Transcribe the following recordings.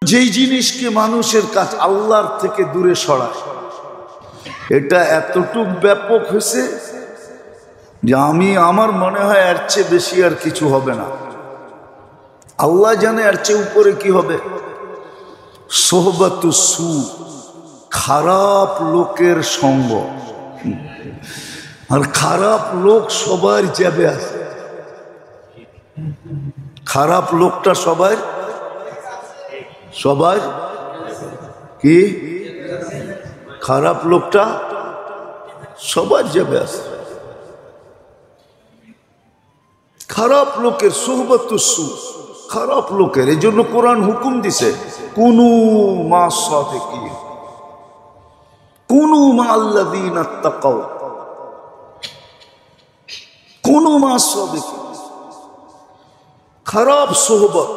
যেই জিনিসকে মানুষের কাছে আল্লাহর থেকে দূরে সরায়, এটা এতটুক ব্যাপক হয়েছে যে আমার মনে হয় এর চেয়ে বেশি আর কিছু হবে না। আল্লাহ জানে এর চেয়ে উপরে কি হবে। সোহবাতু সু, খারাপ লোকের সঙ্গ। আর খারাপ লোক সবার যাবে আছে। খারাপ লোকটা সবার কি খারাপ লোকটা সবার যাবে আছে। খারাপ লোকের সোহবাতুস সু, খারাপ লোকের। এই জন্য কোরআন হুকুম দিছে কুনু মা সাদিকিন, কুনু মা আল্লাযীনা তাকাও, কুনু মা সাদিকিন। খারাপ সোহবত।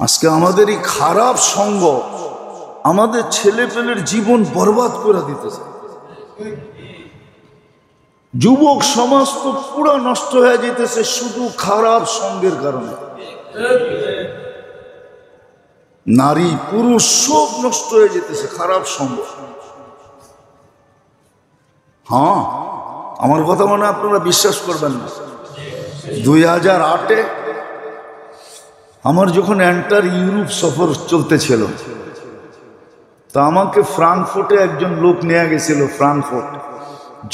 আজকে আমাদের এই খারাপ সঙ্গ আমাদের ছেলে পেলের জীবন বরবাদ করে দিতেছে। যুবক সমাজ তো পুরো নষ্ট হয়ে যেতেছে শুধু খারাপ সঙ্গের কারণে। নারী পুরুষ সব নষ্ট হয়ে যেতেছে খারাপ সঙ্গ। হ্যাঁ, আমার কথা মানে আপনারা বিশ্বাস করবেন না। 2008-এ আমার যখন এন্টার ইউরোপ সফর চলতেছিল, তা আমাকে ফ্রাঙ্কফুর্টে একজন লোক নিয়ে গেছিল। ফ্রাঙ্কফুর্ট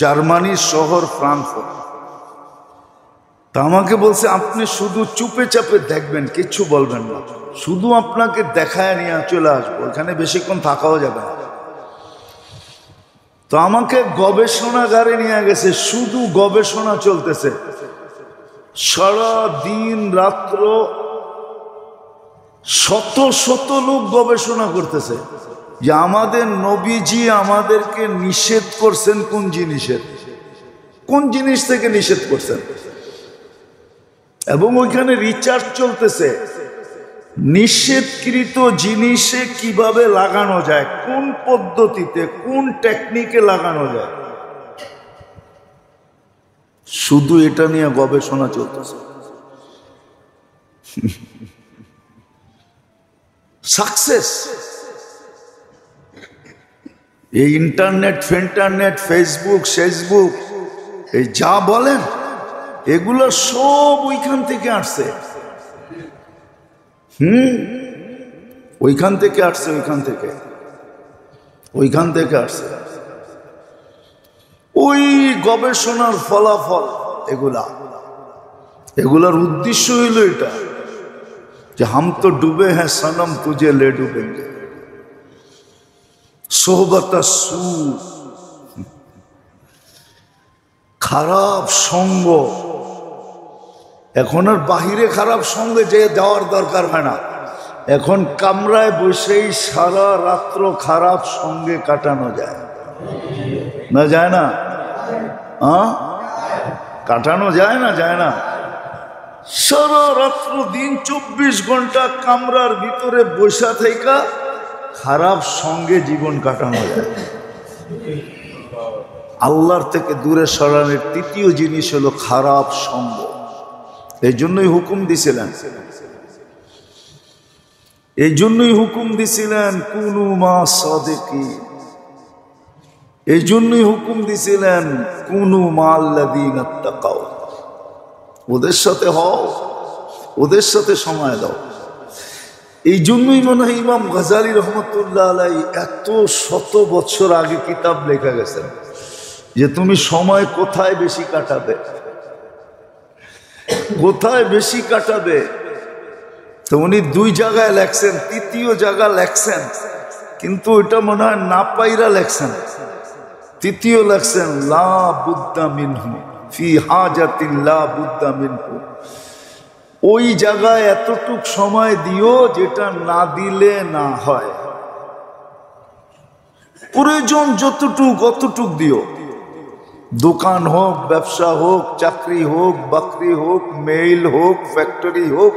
জার্মানির শহর ফ্রাঙ্কফুর্ট। তা আমাকে বলছে আপনি শুধু চুপে চাপে দেখবেন, কিচ্ছু বলবেন না, শুধু আপনাকে দেখায় নিয়ে চলে আসবো, এখানে বেশিক্ষণ থাকাও যাবে না। তো আমাকে গবেষণাগারে নিয়ে গেছে, শুধু গবেষণা চলতেছে সারা দিন রাত্র। শত শত লোক গবেষণা করতেছে যে আমাদের নবীজি আমাদেরকে নিষেধ করছেন কোন জিনিসের, কোন জিনিস থেকে নিষেধ করছেন। এবং ওইখানে রিসার্চ চলতেছে নিষেধকৃত জিনিসে কিভাবে লাগানো যায়, কোন পদ্ধতিতে, কোন টেকনিকে লাগানো যায়। শুধু এটা নিয়ে গবেষণা চলতেছে। সাকসেস। এই ইন্টারনেট ফেসবুক এই যা বলেন এগুলো সব ওইখান থেকে আসছে। ওইখান থেকে আসছে। ওই গবেষণার ফলাফল এগুলার উদ্দেশ্য হইল এটা যে হাম তো ডুবে হ্যাঁ সনম তুঝে লে ডুবেঙ্গে। সোহবতা সু, খারাপ সঙ্গ। এখন আর বাহিরে খারাপ সঙ্গে যে যাওয়ার দরকার হয় না, এখন কামরায় বসেই সারা রাত্র খারাপ সঙ্গে কাটানো যায় না? যায় না? কাটানো যায় না? সারা রাত্র দিন 24 ঘন্টা কামরার ভিতরে বসা থেকে খারাপ সঙ্গে জীবন কাটানো যায়। আল্লাহর থেকে দূরে সরানোর তৃতীয় জিনিস হলো খারাপ সঙ্গ। এই জন্যই হুকুম দিছিলেন কুনু মা সাদিকিন। এই জন্যই হুকুম দিছিলেন কুনু মা আল্লাযীনা তাকাও। ওদের সাথে হও, ওদের সাথে সময় দাও। এই জন্যই মনে হয় ইমাম গাজালি রহমতুল্লাহ আলাইহি এত শত বছর আগে কিতাব লেখা গেছে যে তুমি সময় কোথায় বেশি কাটাবে। তো উনি 2 জায়গায় লেখছেন, তৃতীয় জায়গা লেখছেন কিন্তু ওইটা মনে হয় না পাইরা লেখছেন। তৃতীয় লেখছেন লা বুদ্দা মিনহু ফি হাজাতিন লা বুদ্দা মিনহু। ওই জায়গায় এতটুক সময় দিও যেটা না দিলে না হয়। প্রয়োজন যতটুক অতটুক দিও। দোকান হোক, ব্যবসা হোক, চাকরি হোক, বাকরি হোক, মেইল হোক, ফ্যাক্টরি হোক,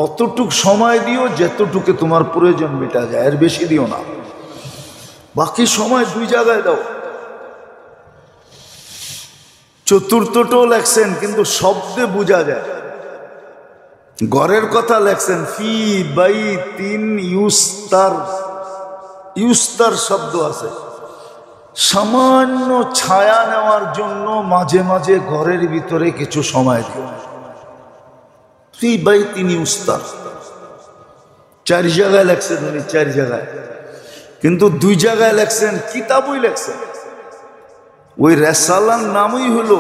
অতটুক সময় দিও যতটুকু তোমার প্রয়োজন মেটা যায়, এর বেশি দিও না। বাকি সময় 2 জায়গায় দাও। চতুর্থটাও লেখছেন কিন্তু শব্দে বোঝা যায়। ঘরের কথা লেখছেন ফি বাইতিন ইউস্তার, ইউস্তার শব্দ আছে সামান্য ছায়া নেওয়ার জন্য মাঝে মাঝে ঘরের ভিতরে কিছু সময় দিও। ফি বাইতিন ইউস্তার 4 জায়গায় লেখছেন উনি, 4 জায়গায়, কিন্তু 2 জায়গায় লেখছেন, কিতাবই লেখছেন। ওই রেসালার নামই হলো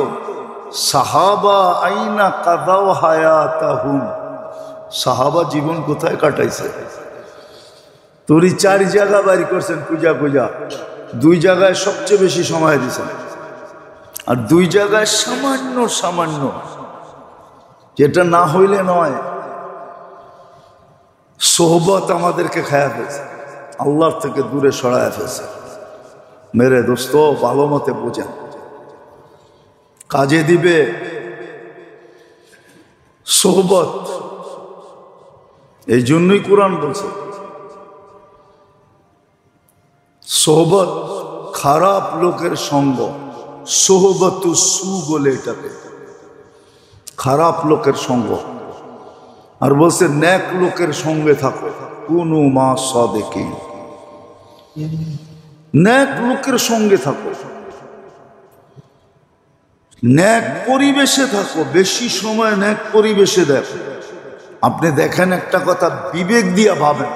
সাহাবা আইনা কাদাও হায়াতাহুম, সাহাবা জীবন কোথায় কাটাইছে। তোরই 4 জায়গা বাড়ি করছেন পূজা পূজা, 2 জায়গায় সবচেয়ে বেশি সময় দিয়েছেন, আর 2 জায়গায় সামান্য সামান্য, যেটা না হইলে নয়। সোহবত আমাদেরকে খায়া ফেলছে, আল্লাহর থেকে দূরে সরায়া ফেলছে। মেরে দোস্ত ভালো মতে বোঝেন, কাজে দিবে সোহবত। এই জন্যই কোরআন বলছে সোহবত খারাপ লোকের সঙ্গ, সোহবতু সু বলে এটাকে, খারাপ লোকের সঙ্গ। আর বলছে নেক লোকের সঙ্গে থাকো, কুনু মা সাদিকিন, নেক লোকের সঙ্গে থাকো, নেক পরিবেশে থাকো, বেশি সময় নেক পরিবেশে দেখো। আপনি দেখেন একটা কথা বিবেক দিয়া ভাবেন,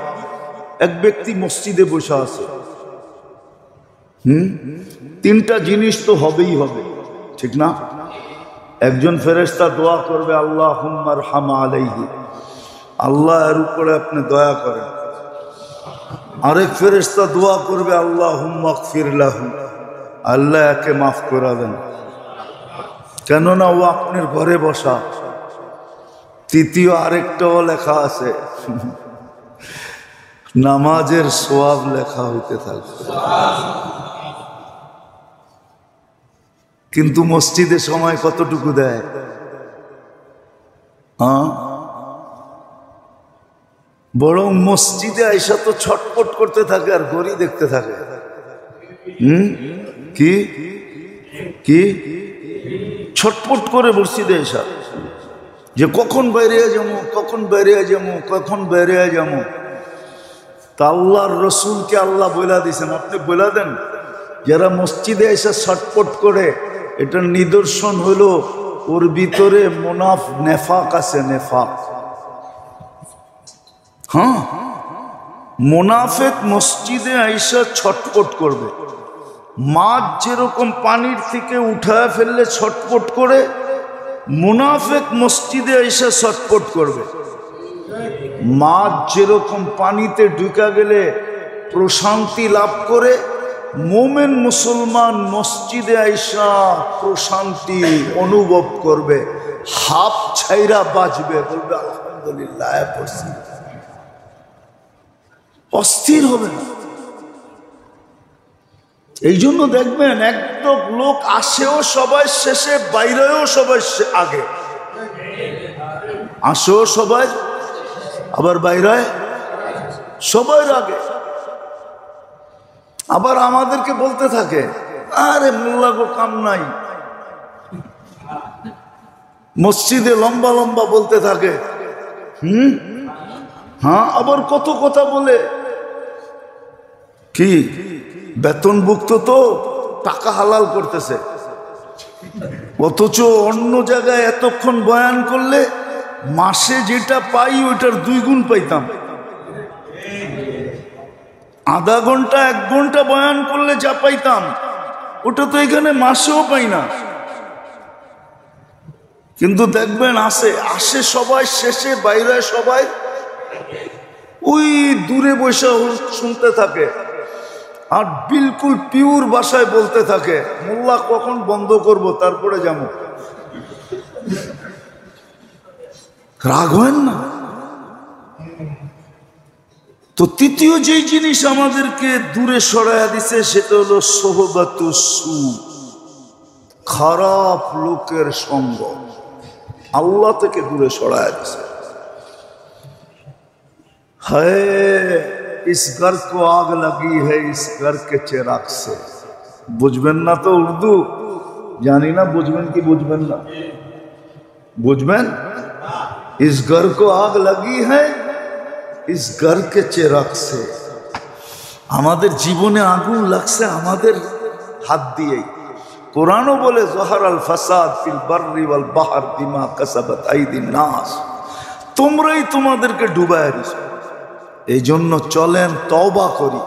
এক ব্যক্তি মসজিদে বসে আছে, 3টা জিনিস তো হবেই হবে, ঠিক না? একজন ফেরেশতা দোয়া করবে আল্লাহুম্মা আরহাম আলাইহি, আল্লাহ এর উপরে আপনি দয়া করেন। আরেক ফেরেশতা দোয়া করবে আল্লাহুম্মা গফির লাহু, আল্লাহ একে মাফ করে দেন, কেননা ও আপনার ঘরে বসা। তৃতীয় আরেকটাও লেখা আছে, নামাজের সওয়াব লেখা হইতে থাকবে। কিন্তু মসজিদে সময় কতটুকু দেয়? বরং মসজিদে আইসা তো ছটপট করতে থাকে আর ঘড়ি দেখতে থাকে। কি কি ছটপট করে মসজিদে আইসা যে কখন বাইরে যাবো, কখন বাইরে যাবো, কখন বাইরে যাবো। তা আল্লাহর রসুলকে আল্লাহ বইলা দিয়েছেন, আপনি বইলা দেন যারা মসজিদে এসে ছটপট করে, এটার নিদর্শন হলো ওর ভিতরে নেফাক আছে, নেফাক। হ্যাঁ, মুনাফিক মসজিদে আইসা ছটপট করবে। মাছ যেরকম পানির থেকে উঠায় ফেললে ছটপট করে, মুনাফিক মসজিদে আইসা ছটপট করবে। মাছ যেরকম পানিতে ঢুকা গেলে প্রশান্তি লাভ করে, মোমেন মুসলমান মসজিদে আইসা প্রশান্তি অনুভব করবে, হাফ ছাইরা বাঁচবে, বলবে আলহামদুলিল্লাহ, অস্থির হবে না। এই জন্য দেখবেন একদম লোক আসেও সবাই শেষে, বাইরেও সবাই আগে, আসেও সবাই, আবার বাইরে সবাই আগে। আবার আমাদেরকে বলতে থাকে আরে মোল্লা গো কাম নাই, মসজিদে লম্বা লম্বা বলতে থাকে। হ্যাঁ, আবার কত কথা বলে, কি বেতনভুক্ত তো টাকা হালাল করতেছে, অথচ অন্য জায়গায় এতক্ষণ বয়ান করলে মাসে যেটা পাই ওইটার 2 গুণ পাইতাম। আধা ঘন্টা 1 ঘন্টা বয়ান করলে যা পাইতাম ওটা তো এখানে মাসেও পাই না। কিন্তু দেখবেন আসে সবাই শেষে, বাইরে সবাই ওই দূরে বসে শুনতে থাকে আর বিলকুল পিওর ভাষায় বলতে থাকে মোল্লা কখন বন্ধ করব তারপরে যাবো। রাগ হয় না? তো তৃতীয় যেই জিনিস আমাদেরকে দূরে সরাইয়া দিছে সেটা হলো সোহবাতু সু, খারাপ লোকের সঙ্গ, আল্লাহ থেকে দূরে সরাইয়া দিছে। হায় ইস ঘর কো আগ লাগি है इस घर के चिराग से। বুঝবেন না তো উর্দু? জানি না বুঝবেন কি বুঝবেন না। বুঝবেন? इस घर को आग लगी है इस घर के चिराग से। আমাদের জীবনে আগুন লাগছে আমাদের হাত দিয়ে। কোরআনও বলে জহারাল ফাসাদ ফিল বাররি ওয়াল বাহর বিমা কাসাবাত আইদিন নাস, তোমরাই তোমাদেরকে ডুবায় দিছো। এই জন্য চলেন তওবা করি।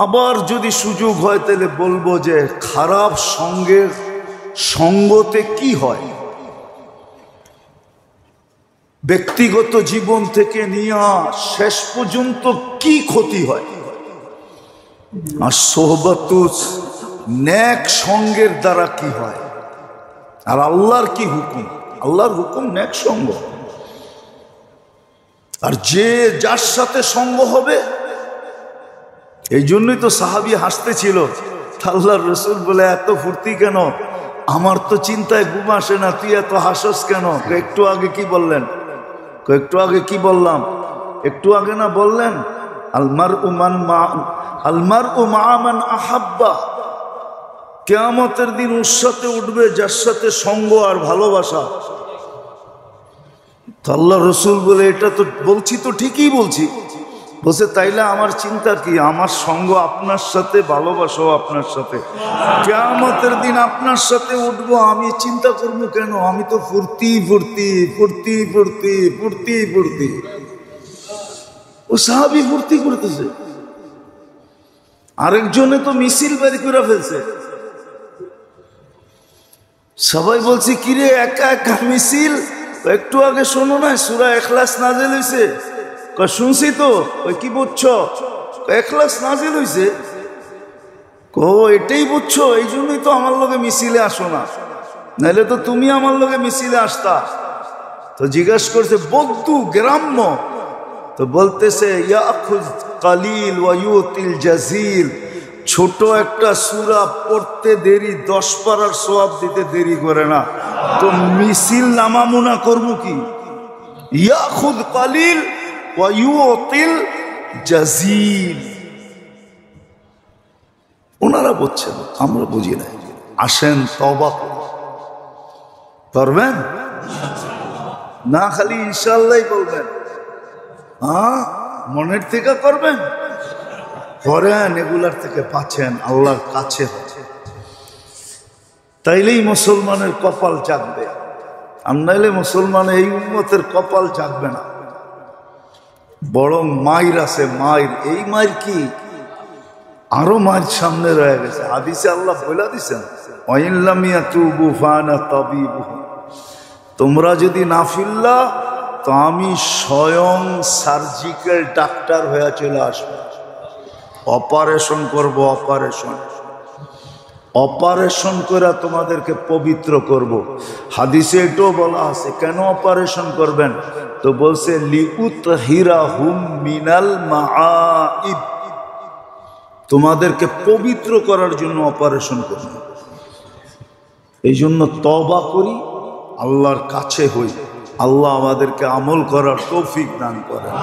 আবার যদি সুযোগ হয় তাহলে বলবো যে খারাপ সঙ্গের সঙ্গতে কি হয়, ব্যক্তিগত জীবন থেকে নিয়ে শেষ পর্যন্ত কি ক্ষতি হয়, আর সোহবতুস নেক সঙ্গের দ্বারা কি হয়, আর আল্লাহর কি হুকুম। আল্লাহর হুকুম নেক সঙ্গ। আর যে যার সাথে সঙ্গ হবে, এই জন্যই তো সাহাবী হাসতেছিল। আল্লাহর রাসূল বলে এত ফুর্তি কেন, আমার তো চিন্তায় ঘুম আসে না, তুই এত হাসস কেন? একটু আগে কি বললেন? একটু আগে কি বললাম? একটু আগে না বললেন আলমারউ মা মান আহাব্বা, কিয়ামতের দিন ওর সাথে উঠবে যার সাথে সঙ্গ আর ভালোবাসা। আল্লাহ রসুল বলে এটা তো বলছি তো ঠিকই বলছি। বলছে তাইলে আমার চিন্তা কি, আমার সঙ্গ আপনার সাথে, ভালোবাসাও আপনার সাথে, কিয়ামতের দিন আপনার সাথে উঠবো, আমি চিন্তা করবো কেন? আমি তো ফুর্তি ফুর্তি ফুর্তি ফুর্তি ফুর্তি ফুর্তি। ও সাহাবী ফুর্তি করতেছে, আরেকজনে তো মিছিল বের করে ফেলছে। সবাই বলছে কিরে একা একা মিছিল, একটু আগে শোনো না সূরা ইখলাস নাজিল হইছে। শুনছি তো। কি বুঝছো? ইখলাস নাজিল হইছে। এটাই বুঝছো, এই জন্যই তো আমার লগে মিছিলে আসো না, নাহলে তো তুমি আমার লগে মিছিলে আসতা। তো জিজ্ঞাসা করছে বদ্দু গ্রাম্য, তো বলতেছে ইয়াখুয কালিল ওয়া ইউতিল জাজিল, ছোট একটা সূরা পড়তে দেরি 10 পারার সওয়াব দিতে দেরি করে না। তো মিছিল নামামুনা করবো কি? ইয়াখুয কালিল ওয়া ইউতিল জাজিল। ওনারা বুঝছেন, আমরা বুঝি না। আসেন তওবা করবেন না, খালি ইনশাআল্লাহ বলবেন। মনের থেকে করবেন, করেন, এগুলার থেকে বাঁচেন, আল্লাহর কাছে তাইলেই মুসলমানের কপাল জাগবে। আর নাইলে মুসলমানের এই উম্মতের কপাল জাগবে না। বরং মাইর আছে, মাইর। এই মাইর কি, আরো মাইর সামনে রয়ে গেছে। হাদিসে আল্লাহ বলে দিছেন ওয়াইন লাম ইয়াতুবু ফানা তাবিবুহু, তোমরা যদি না ফিরলা তো আমি স্বয়ং সার্জিক্যাল ডাক্তার হয়ে চলে আসবো, অপারেশন করব, অপারেশন করে তোমাদেরকে পবিত্র করব। হাদিসে এটাও বলা আছে কেন অপারেশন করবেন, তো বলছে লিউতহিরাহুম মিনাল মাআইব, তোমাদেরকে পবিত্র করার জন্য অপারেশন করব। এই জন্য তওবা করি, আল্লাহর কাছে হই, আল্লাহ আমাদেরকে আমল করার তৌফিক দান করেন।